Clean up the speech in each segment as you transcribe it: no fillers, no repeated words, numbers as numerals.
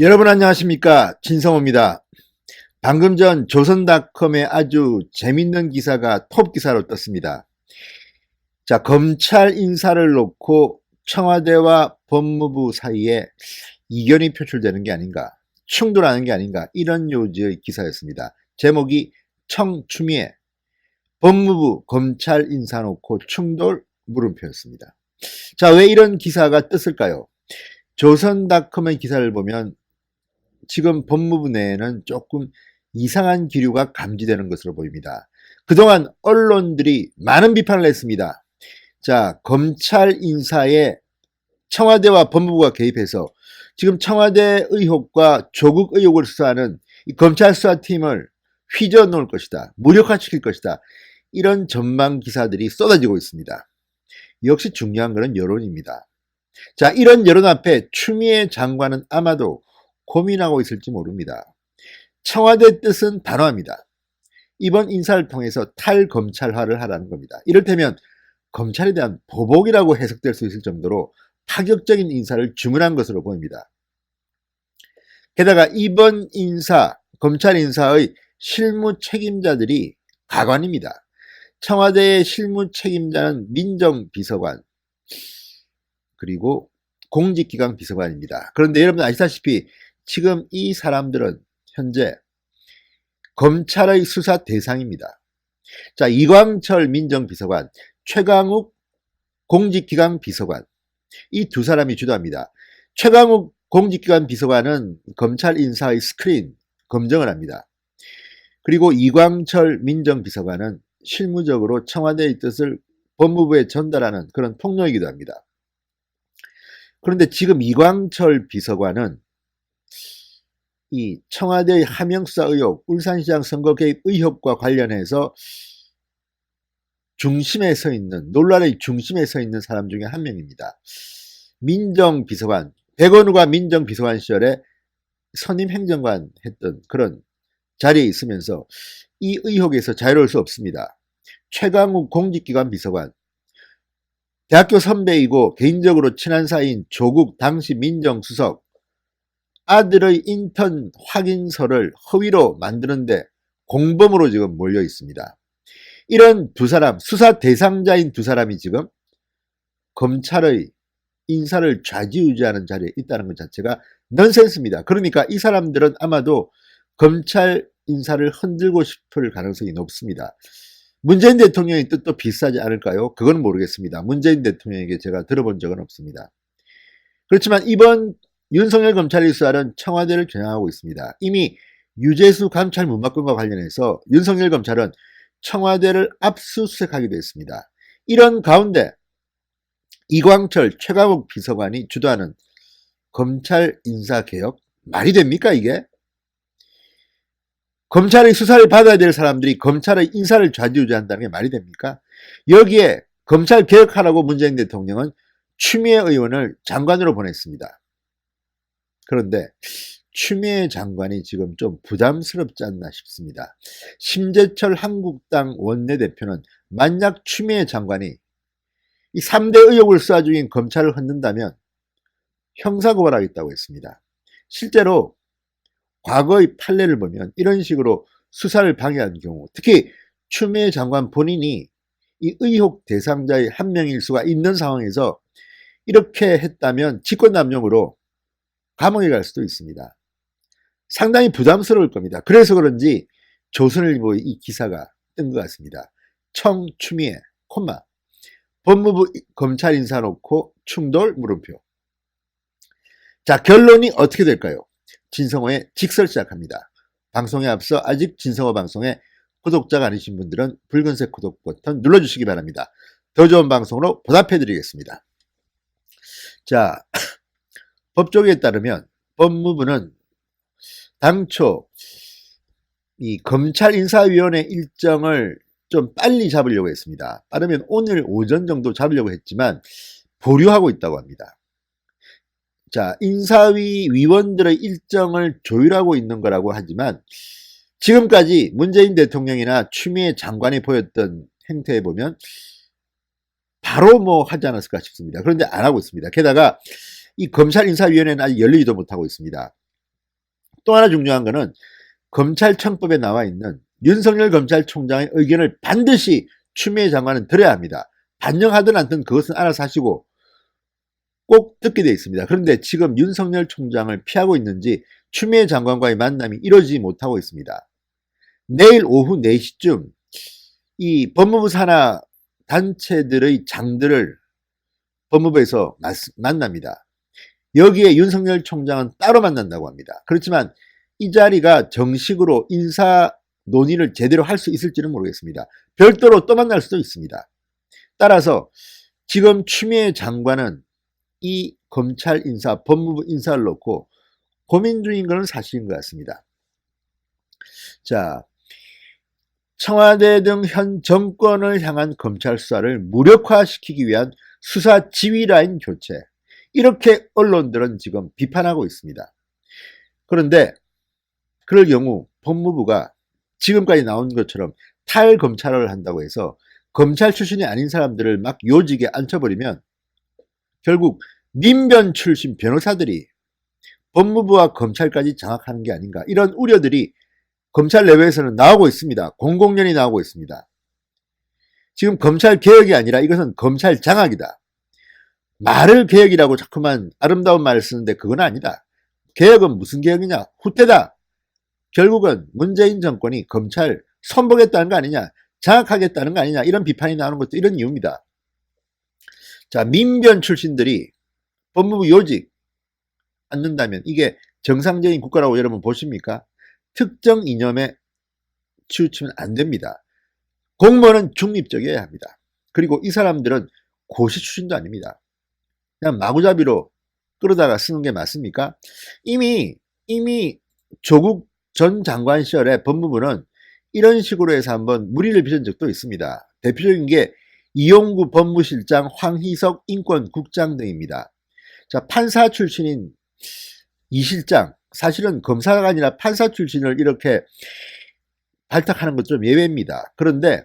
여러분 안녕하십니까, 진성호입니다. 방금 전 조선닷컴에 아주 재밌는 기사가 톱 기사로 떴습니다. 자, 검찰 인사를 놓고 청와대와 법무부 사이에 이견이 표출되는 게 아닌가, 충돌하는 게 아닌가, 이런 요지의 기사였습니다. 제목이 청추미애 법무부 검찰 인사 놓고 충돌 물음표였습니다. 자, 왜 이런 기사가 떴을까요? 조선닷컴의 기사를 보면 지금 법무부 내에는 조금 이상한 기류가 감지되는 것으로 보입니다. 그동안 언론들이 많은 비판을 했습니다. 자, 검찰 인사에 청와대와 법무부가 개입해서 지금 청와대 의혹과 조국 의혹을 수사하는 이 검찰 수사팀을 휘저어 놓을 것이다, 무력화시킬 것이다, 이런 전망 기사들이 쏟아지고 있습니다. 역시 중요한 것은 여론입니다. 자, 이런 여론 앞에 추미애 장관은 아마도 고민하고 있을지 모릅니다. 청와대 뜻은 단호합니다. 이번 인사를 통해서 탈검찰화를 하라는 겁니다. 이를테면 검찰에 대한 보복이라고 해석될 수 있을 정도로 파격적인 인사를 주문한 것으로 보입니다. 게다가 이번 인사, 검찰 인사의 실무 책임자들이 가관입니다. 청와대의 실무 책임자는 민정비서관, 그리고 공직기강 비서관입니다. 그런데 여러분 아시다시피 지금 이 사람들은 현재 검찰의 수사 대상입니다. 자, 이광철 민정비서관, 최강욱 공직기강 비서관, 이 두 사람이 주도합니다. 최강욱 공직기관 비서관은 검찰 인사의 스크린, 검증을 합니다. 그리고 이광철 민정비서관은 실무적으로 청와대의 뜻을 법무부에 전달하는 그런 통로이기도 합니다. 그런데 지금 이광철 비서관은 이 청와대의 하명수사 의혹, 울산시장 선거 개입 의혹과 관련해서 중심에 서 있는, 논란의 중심에 서 있는 사람 중에 한 명입니다. 민정비서관, 백원우가 민정비서관 시절에 선임 행정관 했던 그런 자리에 있으면서 이 의혹에서 자유로울 수 없습니다. 최강욱 공직기관 비서관, 대학교 선배이고 개인적으로 친한 사이인 조국 당시 민정수석, 아들의 인턴 확인서를 허위로 만드는데 공범으로 지금 몰려 있습니다. 이런 두 사람, 수사 대상자인 두 사람이 지금 검찰의 인사를 좌지우지하는 자리에 있다는 것 자체가 넌센스입니다. 그러니까 이 사람들은 아마도 검찰 인사를 흔들고 싶을 가능성이 높습니다. 문재인 대통령의 뜻도 비슷하지 않을까요? 그건 모르겠습니다. 문재인 대통령에게 제가 들어본 적은 없습니다. 그렇지만 이번 윤석열 검찰의 수사는 청와대를 겨냥하고 있습니다. 이미 유재수 감찰 문막건과 관련해서 윤석열 검찰은 청와대를 압수수색하기도 했습니다. 이런 가운데 이광철, 최강욱 비서관이 주도하는 검찰 인사개혁, 말이 됩니까 이게? 검찰의 수사를 받아야 될 사람들이 검찰의 인사를 좌지우지한다는 게 말이 됩니까? 여기에 검찰 개혁하라고 문재인 대통령은 추미애 의원을 장관으로 보냈습니다. 그런데 추미애 장관이 지금 좀 부담스럽지 않나 싶습니다. 심재철 한국당 원내대표는 만약 추미애 장관이 이 3대 의혹을 수사 중인 검찰을 흔든다면 형사고발하겠다고 했습니다. 실제로 과거의 판례를 보면 이런 식으로 수사를 방해한 경우, 특히 추미애 장관 본인이 이 의혹 대상자의 한 명일 수가 있는 상황에서 이렇게 했다면 직권남용으로 감옥에 갈 수도 있습니다. 상당히 부담스러울 겁니다. 그래서 그런지 조선일보의 이 기사가 뜬 것 같습니다. 청추미애, 콤마, 법무부 검찰 인사 놓고 충돌 물음표. 자, 결론이 어떻게 될까요? 진성호의 직설 시작합니다. 방송에 앞서 아직 진성호 방송에 구독자가 아니신 분들은 붉은색 구독 버튼 눌러주시기 바랍니다. 더 좋은 방송으로 보답해드리겠습니다. 자, 법조계에 따르면 법무부는 당초 이 검찰인사위원회 일정을 좀 빨리 잡으려고 했습니다. 빠르면 오늘 오전 정도 잡으려고 했지만 보류하고 있다고 합니다. 자, 인사위 위원들의 일정을 조율하고 있는 거라고 하지만 지금까지 문재인 대통령이나 추미애 장관이 보였던 행태에 보면 바로 뭐 하지 않았을까 싶습니다. 그런데 안 하고 있습니다. 게다가 이 검찰인사위원회는 아직 열리지도 못하고 있습니다. 또 하나 중요한 거는 검찰청법에 나와 있는 윤석열 검찰총장의 의견을 반드시 추미애 장관은 들어야 합니다. 반영하든 않든 그것은 알아서 하시고 꼭 듣게 되어 있습니다. 그런데 지금 윤석열 총장을 피하고 있는지 추미애 장관과의 만남이 이루어지지 못하고 있습니다. 내일 오후 4시쯤 이 법무부 산하 단체들의 장들을 법무부에서 만납니다. 여기에 윤석열 총장은 따로 만난다고 합니다. 그렇지만 이 자리가 정식으로 인사 논의를 제대로 할 수 있을지는 모르겠습니다. 별도로 또 만날 수도 있습니다. 따라서 지금 추미애 장관은 이 검찰 인사, 법무부 인사를 놓고 고민 중인 것은 사실인 것 같습니다. 자, 청와대 등 현 정권을 향한 검찰 수사를 무력화시키기 위한 수사 지휘 라인 교체, 이렇게 언론들은 지금 비판하고 있습니다. 그런데 그럴 경우 법무부가 지금까지 나온 것처럼 탈검찰을 한다고 해서 검찰 출신이 아닌 사람들을 막 요직에 앉혀버리면 결국 민변 출신 변호사들이 법무부와 검찰까지 장악하는 게 아닌가, 이런 우려들이 검찰 내부에서는 나오고 있습니다. 공공연히 나오고 있습니다. 지금 검찰 개혁이 아니라 이것은 검찰 장악이다. 말을 개혁이라고 자꾸만 아름다운 말을 쓰는데 그건 아니다. 개혁은 무슨 개혁이냐? 후퇴다. 결국은 문재인 정권이 검찰 손보겠다는 거 아니냐, 장악하겠다는 거 아니냐, 이런 비판이 나오는 것도 이런 이유입니다. 자, 민변 출신들이 법무부 요직 앉는다면 이게 정상적인 국가라고 여러분 보십니까? 특정 이념에 치우치면 안 됩니다. 공무원은 중립적이어야 합니다. 그리고 이 사람들은 고시 출신도 아닙니다. 그냥 마구잡이로 끌어다가 쓰는 게 맞습니까? 이미 조국 전 장관 시절에 법무부는 이런 식으로 해서 한번 무리를 빚은 적도 있습니다. 대표적인 게 이용구 법무실장, 황희석 인권국장 등입니다. 자, 판사 출신인 이 실장, 사실은 검사가 아니라 판사 출신을 이렇게 발탁하는 것 좀 예외입니다. 그런데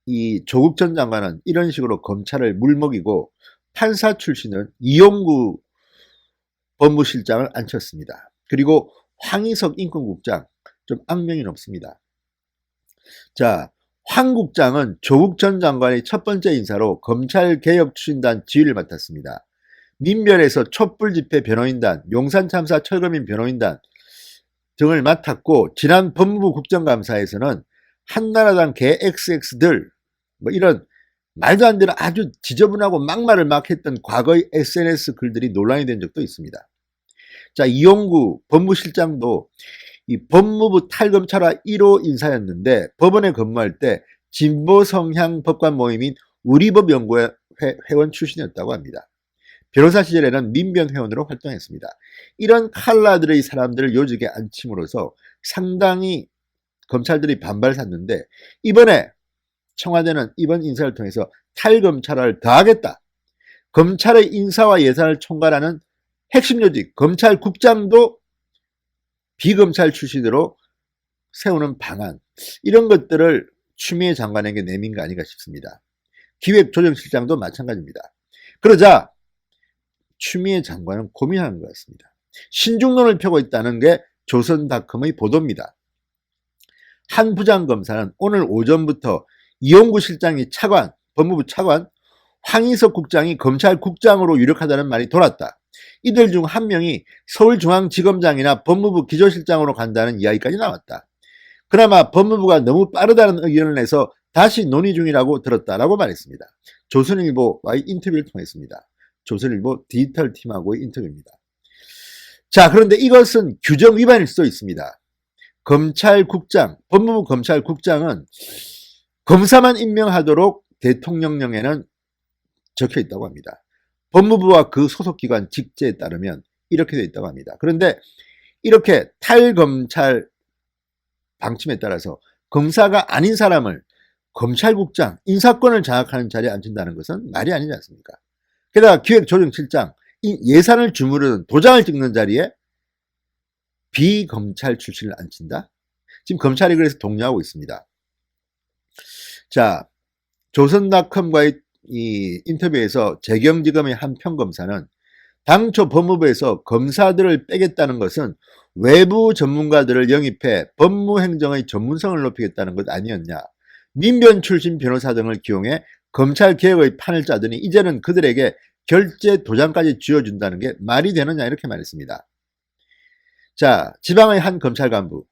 이 조국 전 장관은 이런 식으로 검찰을 물먹이고 판사 출신은 이용구 법무실장을 앉혔습니다. 그리고 황희석 인권국장, 좀 악명이 높습니다. 자, 황 국장은 조국 전 장관의 첫 번째 인사로 검찰개혁추진단 지휘를 맡았습니다. 민변에서 촛불집회 변호인단, 용산참사 철거민 변호인단 등을 맡았고, 지난 법무부 국정감사에서는 한나라당 개 XX들 이런 말도 안 되는 아주 지저분하고 막말을 막 했던 과거의 SNS 글들이 논란이 된 적도 있습니다. 자, 이용구 법무실장도 이 법무부 탈검찰화 1호 인사였는데 법원에 근무할 때 진보 성향 법관 모임인 우리법연구회 회원 출신이었다고 합니다. 변호사 시절에는 민변 회원으로 활동했습니다. 이런 칼라들의 사람들을 요직에 앉힘으로써 상당히 검찰들이 반발을 샀는데, 이번에 청와대는 이번 인사를 통해서 탈검찰화를 더하겠다. 검찰의 인사와 예산을 총괄하는 핵심 요직 검찰국장도 비검찰 출신으로 세우는 방안, 이런 것들을 추미애 장관에게 내민 거 아닌가 싶습니다. 기획조정실장도 마찬가지입니다. 그러자 추미애 장관은 고민하는 것 같습니다. 신중론을 펴고 있다는 게 조선닷컴의 보도입니다. 한 부장검사는 오늘 오전부터 이용구 실장이 차관, 법무부 차관, 황희석 국장이 검찰국장으로 유력하다는 말이 돌았다. 이들 중 한 명이 서울중앙지검장이나 법무부 기조실장으로 간다는 이야기까지 나왔다. 그나마 법무부가 너무 빠르다는 의견을 내서 다시 논의 중이라고 들었다라고 말했습니다. 조선일보와의 인터뷰를 통했습니다. 조선일보 디지털 팀하고의 인터뷰입니다. 자, 그런데 이것은 규정 위반일 수도 있습니다. 검찰국장, 법무부 검찰국장은 검사만 임명하도록 대통령령에는 적혀 있다고 합니다. 법무부와 그 소속기관 직제에 따르면 이렇게 되어 있다고 합니다. 그런데 이렇게 탈검찰 방침에 따라서 검사가 아닌 사람을 검찰국장, 인사권을 장악하는 자리에 앉힌다는 것은 말이 아니지 않습니까? 게다가 기획조정실장, 예산을 주무르는 도장을 찍는 자리에 비검찰 출신을 앉힌다? 지금 검찰이 그래서 독려하고 있습니다. 자, 조선닷컴과의 이 인터뷰에서 재경지검의 한 평검사는 당초 법무부에서 검사들을 빼겠다는 것은 외부 전문가들을 영입해 법무행정의 전문성을 높이겠다는 것 아니었냐. 민변 출신 변호사 등을 기용해 검찰개혁의 판을 짜더니 이제는 그들에게 결제 도장까지 쥐어준다는 게 말이 되느냐 이렇게 말했습니다. 자, 지방의 한 검찰 간부.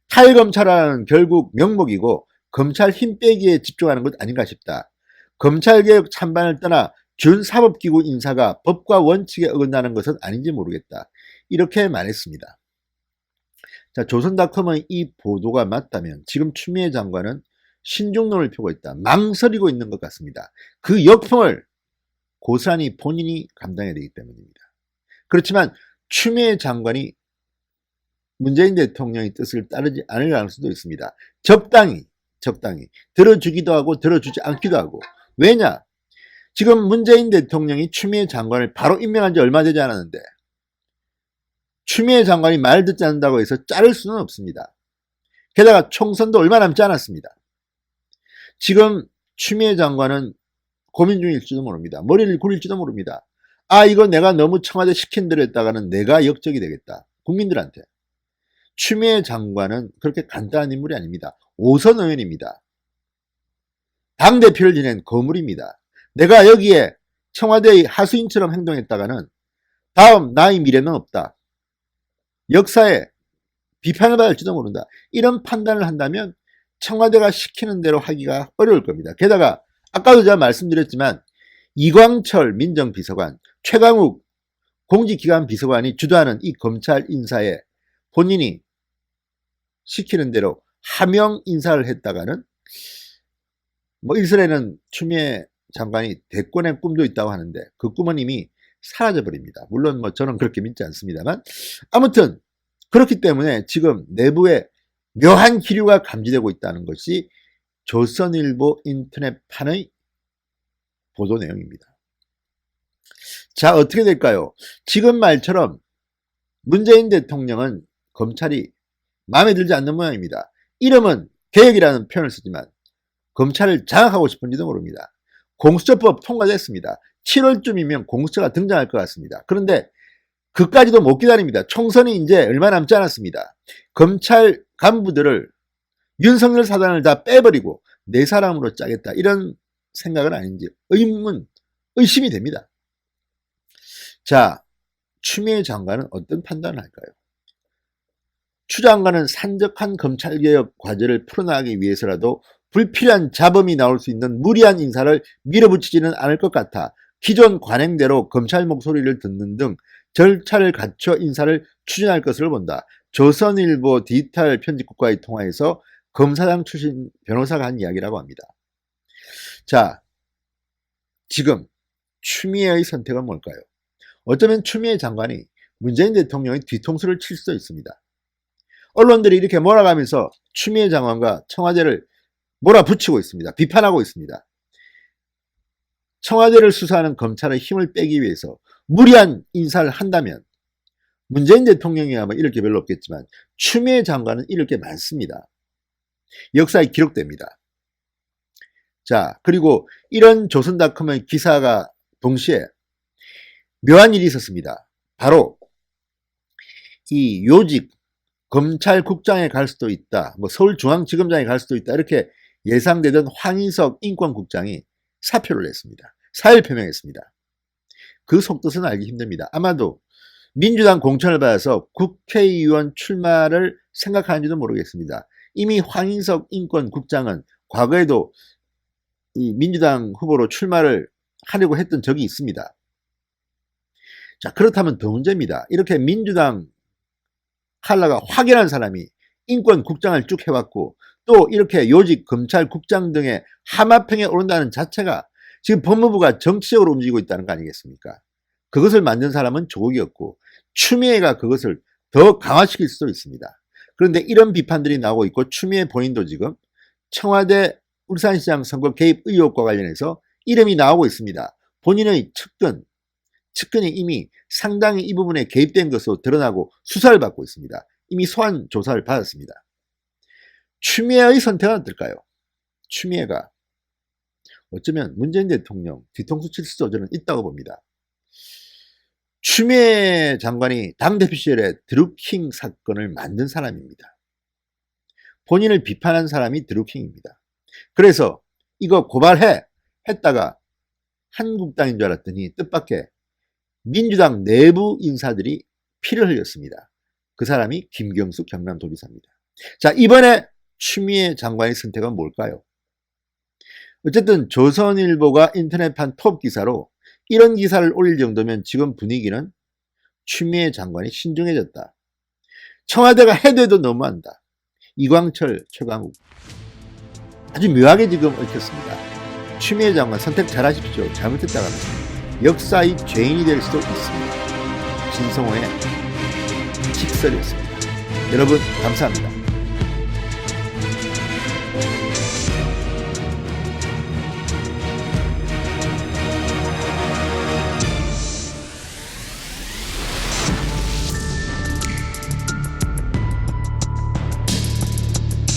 탈검찰화는 결국 명목이고 검찰 힘 빼기에 집중하는 것 아닌가 싶다. 검찰개혁 찬반을 떠나 준사법기구 인사가 법과 원칙에 어긋나는 것은 아닌지 모르겠다. 이렇게 말했습니다. 자, 조선닷컴의 이 보도가 맞다면 지금 추미애 장관은 신중론을 펴고 있다. 망설이고 있는 것 같습니다. 그 역풍을 고스란히 본인이 감당해야 되기 때문입니다. 그렇지만 추미애 장관이 문재인 대통령의 뜻을 따르지 않을 가능성도 있습니다. 적당히 들어주기도 하고 들어주지 않기도 하고. 왜냐? 지금 문재인 대통령이 추미애 장관을 바로 임명한 지 얼마 되지 않았는데 추미애 장관이 말 듣지 않는다고 해서 자를 수는 없습니다. 게다가 총선도 얼마 남지 않았습니다. 지금 추미애 장관은 고민 중일지도 모릅니다. 머리를 굴릴지도 모릅니다. 아, 이거 내가 너무 청와대 시킨 대로 했다가는 내가 역적이 되겠다. 국민들한테. 추미애 장관은 그렇게 간단한 인물이 아닙니다. 5선 의원입니다. 당대표를 지낸 거물입니다. 내가 여기에 청와대의 하수인처럼 행동했다가는 다음 나의 미래는 없다. 역사에 비판을 받을지도 모른다. 이런 판단을 한다면 청와대가 시키는 대로 하기가 어려울 겁니다. 게다가 아까도 제가 말씀드렸지만 이광철 민정비서관, 최강욱 공직기관 비서관이 주도하는 이 검찰 인사에 본인이 시키는 대로 하명 인사를 했다가는 일선에는 추미애 장관이 대권의 꿈도 있다고 하는데 그 꿈은 이미 사라져버립니다. 물론 저는 그렇게 믿지 않습니다만 아무튼 그렇기 때문에 지금 내부에 묘한 기류가 감지되고 있다는 것이 조선일보 인터넷판의 보도 내용입니다. 자, 어떻게 될까요? 지금 말처럼 문재인 대통령은 검찰이 마음에 들지 않는 모양입니다. 이름은 개혁이라는 표현을 쓰지만 검찰을 장악하고 싶은지도 모릅니다. 공수처법 통과됐습니다. 7월쯤이면 공수처가 등장할 것 같습니다. 그런데 그까지도 못 기다립니다. 총선이 이제 얼마 남지 않았습니다. 검찰 간부들을 윤석열 사단을 다 빼버리고 내 사람으로 짜겠다. 이런 생각은 아닌지 의심이 됩니다. 자, 추미애 장관은 어떤 판단을 할까요? 추 장관은 산적한 검찰개혁 과제를 풀어나가기 위해서라도 불필요한 잡음이 나올 수 있는 무리한 인사를 밀어붙이지는 않을 것 같아 기존 관행대로 검찰 목소리를 듣는 등 절차를 갖춰 인사를 추진할 것으로 본다. 조선일보 디지털 편집국과의 통화에서 검사장 출신 변호사가 한 이야기라고 합니다. 자, 지금 추미애의 선택은 뭘까요? 어쩌면 추미애 장관이 문재인 대통령의 뒤통수를 칠 수도 있습니다. 언론들이 이렇게 몰아가면서 추미애 장관과 청와대를 몰아붙이고 있습니다. 비판하고 있습니다. 청와대를 수사하는 검찰의 힘을 빼기 위해서 무리한 인사를 한다면 문재인 대통령이 아마 이럴 게 별로 없겠지만 추미애 장관은 이럴 게 많습니다. 역사에 기록됩니다. 자, 그리고 이런 조선닷컴의 기사가 동시에 묘한 일이 있었습니다. 바로 이 요직 검찰국장에 갈 수도 있다, 서울중앙지검장에 갈 수도 있다 이렇게 예상되던 황인석 인권국장이 사표를 냈습니다. 사의를 표명했습니다. 그 속뜻은 알기 힘듭니다. 아마도 민주당 공천을 받아서 국회의원 출마를 생각하는지도 모르겠습니다. 이미 황인석 인권국장은 과거에도 이 민주당 후보로 출마를 하려고 했던 적이 있습니다. 자, 그렇다면 더 문제입니다. 이렇게 민주당 칼라가 확연한 사람이 인권국장을 쭉 해왔고 또 이렇게 요직 검찰국장 등의 하마평에 오른다는 자체가 지금 법무부가 정치적으로 움직이고 있다는 거 아니겠습니까? 그것을 만든 사람은 조국이었고 추미애가 그것을 더 강화시킬 수도 있습니다. 그런데 이런 비판들이 나오고 있고 추미애 본인도 지금 청와대 울산시장 선거 개입 의혹과 관련해서 이름이 나오고 있습니다. 본인의 측근이 이미 상당히 이 부분에 개입된 것으로 드러나고 수사를 받고 있습니다. 이미 소환 조사를 받았습니다. 추미애의 선택은 어떨까요? 추미애가 어쩌면 문재인 대통령 뒤통수 칠 수도 저는 있다고 봅니다. 추미애 장관이 당대표 시절에 드루킹 사건을 만든 사람입니다. 본인을 비판한 사람이 드루킹입니다. 그래서 이거 고발해 했다가 한국당인 줄 알았더니 뜻밖의 민주당 내부 인사들이 피를 흘렸습니다. 그 사람이 김경수 경남도지사입니다. 자, 이번에 추미애 장관의 선택은 뭘까요? 어쨌든 조선일보가 인터넷판 톱 기사로 이런 기사를 올릴 정도면 지금 분위기는 추미애 장관이 신중해졌다. 청와대가 해도 해도 너무한다. 이광철, 최강욱 아주 묘하게 지금 얽혔습니다. 추미애 장관 선택 잘하십시오. 잘못했다가는 역사의 죄인이 될 수도 있습니다. 진성호의 직설이었습니다. 여러분 감사합니다.